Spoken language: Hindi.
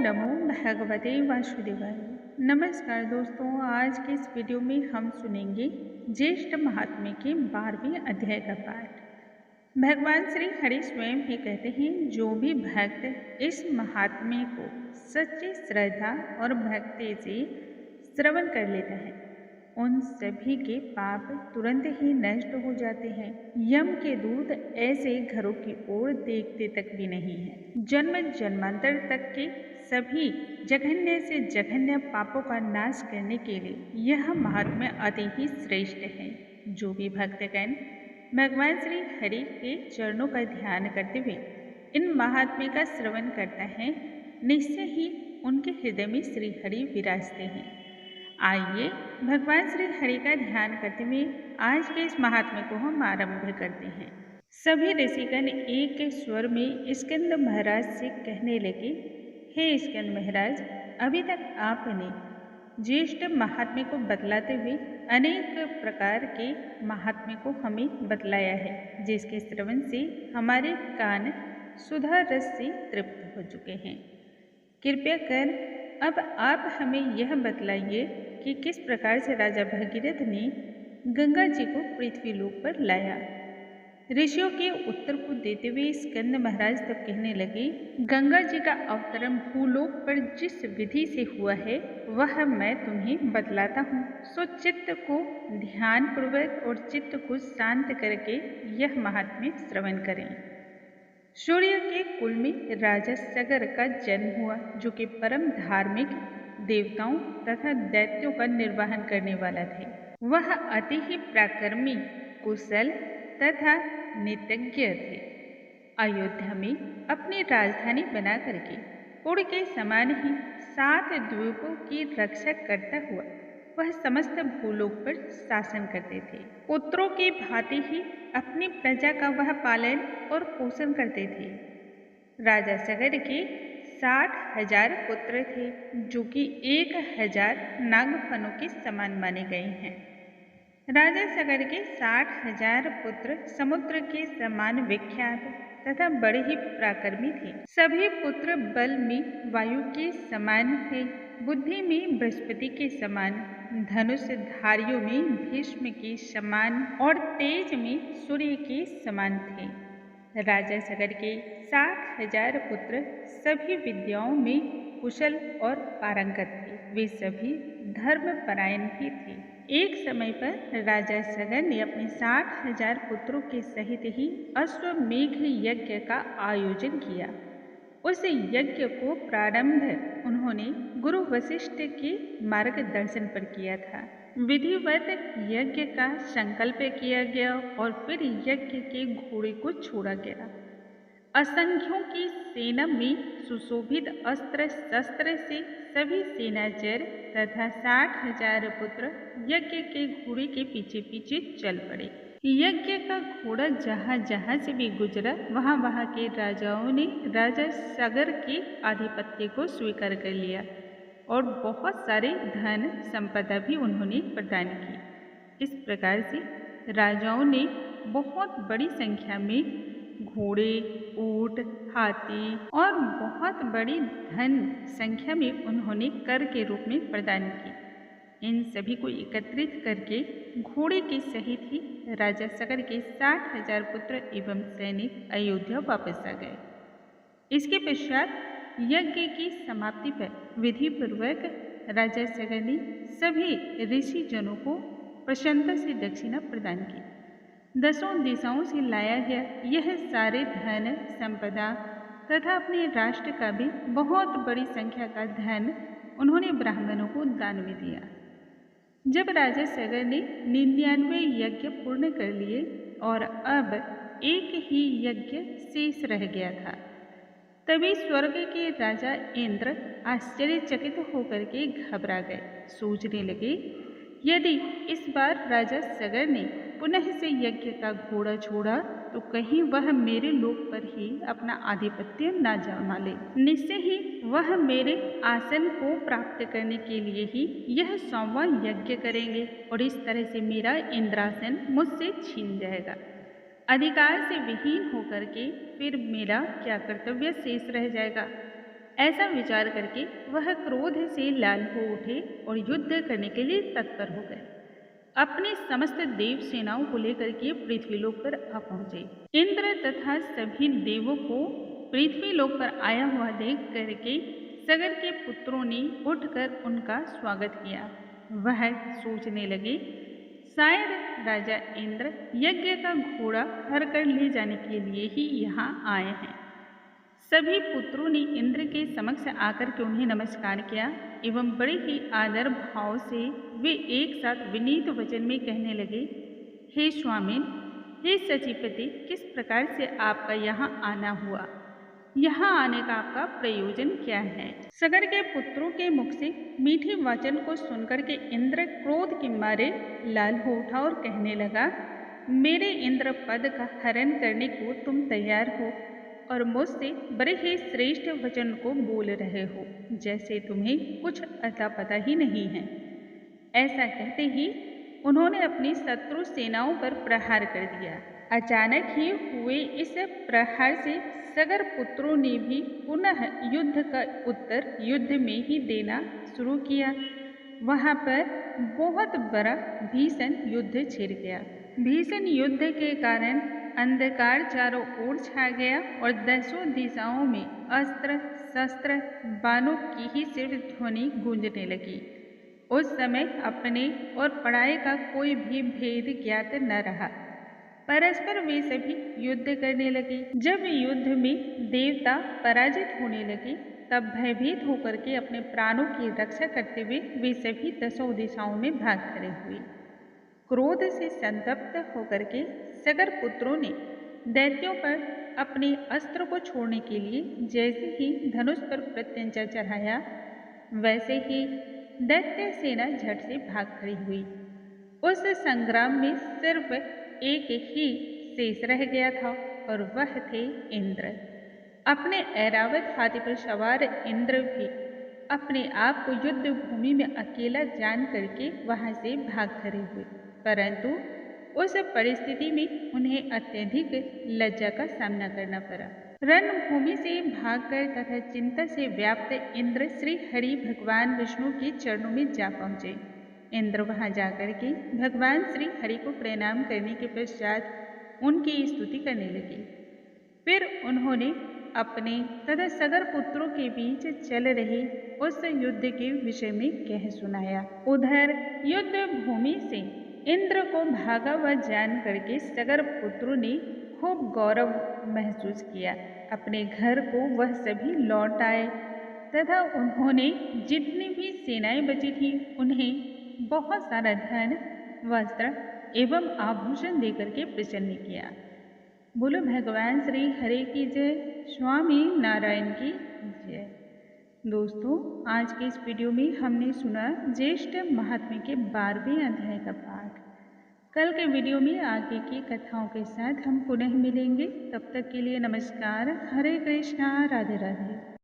नमो भगवते वासुदेवाय। नमस्कार दोस्तों, आज के इस वीडियो में हम सुनेंगे ज्येष्ठ महात्म्य के 12वें अध्याय का पाठ। भगवान श्री हरि स्वयं ही कहते हैं, जो भी भक्त इस महात्म्य को सच्ची श्रद्धा और भक्ति से श्रवण कर लेता है, उन सभी के पाप तुरंत ही नष्ट हो जाते हैं। यम के दूत ऐसे घरों की ओर देखते तक भी नहीं है। जन्म जन्मांतर तक के सभी जघन्य से जघन्य पापों का नाश करने के लिए यह महात्म्य अति ही श्रेष्ठ है। जो भी भक्तगण भगवान श्री हरि के चरणों का ध्यान करते हुए इन महात्म्य का श्रवण करता है, निश्चय ही उनके हृदय में श्री हरि विराजते हैं। आइए भगवान श्री हरि का ध्यान करते हुए आज के इस महात्म्य को हम आरंभ करते हैं। सभी ऋषिगण एक स्वर में स्कंद महाराज से कहने लगे, हे स्कंद महाराज, अभी तक आपने ज्येष्ठ महात्म्य को बतलाते हुए अनेक प्रकार के महात्म्य को हमें बतलाया है, जिसके श्रवण से हमारे कान सुधा रस से तृप्त हो चुके हैं। कृपया कर अब आप हमें यह बतलाइए कि किस प्रकार से राजा भगीरथ ने गंगा जी को पृथ्वी लोक पर लाया। ऋषियों के उत्तर को देते हुए स्कंद महाराज तब कहने लगे, गंगा जी का अवतरण भूलोक पर जिस विधि से हुआ है वह मैं तुम्हें बतलाता हूँ। सो चित्त को ध्यान पूर्वक और चित्त को शांत करके यह महात्म्य श्रवण करें। सूर्य के कुल में राजा सगर का जन्म हुआ, जो कि परम धार्मिक देवताओं तथा दैत्यों का निर्वहन करने वाला थे। वह अति ही पराक्रमी, कुशल तथा नितज्ञ थे। अयोध्या में अपनी राजधानी बना करके पुर के समान ही 7 द्वीपों की रक्षा करता हुआ वह समस्त भूलोक पर शासन करते थे। पुत्रों की भांति ही अपनी प्रजा का वह पालन और पोषण करते थे। राजा सगर के 60,000 पुत्र थे, जो कि 1,000 नागफनों के समान माने गए हैं। राजा सगर के 60,000 पुत्र समुद्र के समान विख्यात तथा बड़े ही पराक्रमी थे। सभी पुत्र बल में वायु के समान थे, बुद्धि में बृहस्पति के समान, धनुषधारियों में भीष्म के समान और तेज में सूर्य के समान थे। राजा सगर के 60,000 पुत्र सभी विद्याओं में कुशल और पारंगत थे। वे सभी धर्मपरायण भी थे। एक समय पर राजा सगर ने अपने 60,000 पुत्रों के सहित ही अश्वमेघ यज्ञ का आयोजन किया। उस यज्ञ को प्रारंभ उन्होंने गुरु वशिष्ठ के मार्गदर्शन पर किया था। विधिवत यज्ञ का संकल्प किया गया और फिर यज्ञ के घोड़े को छोड़ा गया। असंख्यों की सेना में सुशोभित अस्त्र शस्त्र से सभी सेनाचर तथा 60,000 पुत्र यज्ञ के घोड़े के पीछे पीछे चल पड़े। यज्ञ का घोड़ा जहाँ जहाँ से भी गुजरा, वहाँ वहाँ के राजाओं ने राजा सगर के आधिपत्य को स्वीकार कर लिया और बहुत सारे धन संपदा भी उन्होंने प्रदान की। इस प्रकार से राजाओं ने बहुत बड़ी संख्या में घोड़े, ऊंट, हाथी और बहुत बड़ी धन संख्या में उन्होंने कर के रूप में प्रदान की। इन सभी को एकत्रित करके घोड़े के सहित ही राजा सगर के 60,000 पुत्र एवं सैनिक अयोध्या वापस आ गए। इसके पश्चात यज्ञ की समाप्ति पर विधि पूर्वक राजा सगर ने सभी ऋषि जनों को प्रसन्नता से दक्षिणा प्रदान की। 10 दिशाओं से लाया गया यह सारे धन संपदा तथा अपने राष्ट्र का भी बहुत बड़ी संख्या का धन उन्होंने ब्राह्मणों को दान में दिया। जब राजा सगर ने 99 यज्ञ पूर्ण कर लिए और अब एक ही यज्ञ शेष रह गया था, तभी स्वर्ग के राजा इंद्र आश्चर्यचकित होकर के घबरा गए। सोचने लगे, यदि इस बार राजा सगर ने पुनः से यज्ञ का घोड़ा छोड़ा तो कहीं वह मेरे लोक पर ही अपना आधिपत्य न जमा ले। निश्चय ही वह मेरे आसन को प्राप्त करने के लिए ही यह 100वां यज्ञ करेंगे और इस तरह से मेरा इंद्रासन मुझसे छीन जाएगा। अधिकार से विहीन होकर के फिर मेरा क्या कर्तव्य शेष रह जाएगा। ऐसा विचार करके वह क्रोध से लाल हो उठे और युद्ध करने के लिए तत्पर हो गए। अपनी समस्त देव सेनाओं को लेकर के पृथ्वीलोक पर आ पहुंचे। इंद्र तथा सभी देवों को पृथ्वीलोक पर आया हुआ देख करके सगर के पुत्रों ने उठकर उनका स्वागत किया। वह सोचने लगे, शायद राजा इंद्र यज्ञ का घोड़ा हर कर ले जाने के लिए ही यहाँ आए हैं। सभी पुत्रों ने इंद्र के समक्ष आकर के उन्हें नमस्कार किया एवं बड़े ही आदर भाव से वे एक साथ विनीत वचन में कहने लगे, हे स्वामिन, हे सचिपति, किस प्रकार से आपका यहाँ आना हुआ? यहाँ आने का आपका प्रयोजन क्या है? सगर के पुत्रों के मुख से मीठे वचन को सुनकर के इंद्र क्रोध के मारे लाल हो उठा और कहने लगा, मेरे इंद्र पद का हरण करने को तुम तैयार हो और मुझसे बड़े ही श्रेष्ठ वचन को बोल रहे हो, जैसे तुम्हें कुछ अता पता ही नहीं है। ऐसा कहते ही उन्होंने अपनी शत्रु सेनाओं पर प्रहार कर दिया। अचानक ही हुए इस प्रहार से सगर पुत्रों ने भी पुनः युद्ध का उत्तर युद्ध में ही देना शुरू किया। वहां पर बहुत बड़ा भीषण युद्ध छिड़ गया। भीषण युद्ध के कारण अंधकार चारों ओर छा गया और दसों दिशाओं में अस्त्र शस्त्र बाणों की ही सिर्फ ध्वनि गूंजने लगी। उस समय अपने और पराये का कोई भी भेद ज्ञात न रहा। परस्पर वे सभी युद्ध करने लगे। जब युद्ध में देवता पराजित होने लगे तब भयभीत होकर के अपने प्राणों की रक्षा करते हुए वे सभी दसों दिशाओं में भाग खड़े हुए। क्रोध से संतप्त होकर के सगर पुत्रों ने दैत्यों पर अपने अस्त्र को छोड़ने के लिए जैसे ही धनुष पर प्रत्यंचा चढ़ाया, वैसे ही दैत्य सेना झट से भाग खड़ी हुई। उस संग्राम में सिर्फ एक ही शेष रह गया था और वह थे इंद्र। अपने ऐरावत हाथी पर सवार इंद्र भी अपने आप को युद्ध भूमि में अकेला जान करके वहां से भाग खड़े हुए, परंतु उस परिस्थिति में उन्हें अत्यधिक लज्जा का सामना करना पड़ा। रणभूमि से भागकर तथा चिंता से व्याप्त इंद्र श्री हरि भगवान विष्णु के चरणों में जा पहुंचे। इंद्र वहां जाकर के भगवान श्री हरि को प्रणाम करने के पश्चात उनकी स्तुति करने लगे। फिर उन्होंने अपने तथा सगर पुत्रों के बीच चल रहे उस युद्ध के विषय में कह सुनाया। उधर युद्ध भूमि से इंद्र को भागा हुआ जान करके सगर पुत्रों ने खूब गौरव महसूस किया। अपने घर को वह सभी लौट आए तथा उन्होंने जितनी भी सेनाएं बची थी उन्हें बहुत सारा धन वस्त्र एवं आभूषण देकर के प्रसन्न किया। बोलो भगवान श्री हरि की जय, स्वामी नारायण की जय। दोस्तों, आज के इस वीडियो में हमने सुना ज्येष्ठ महात्म्य के 12वें अध्याय का पाठ। कल के वीडियो में आगे की कथाओं के साथ हम पुनः मिलेंगे। तब तक के लिए नमस्कार। हरे कृष्णा, राधे राधे।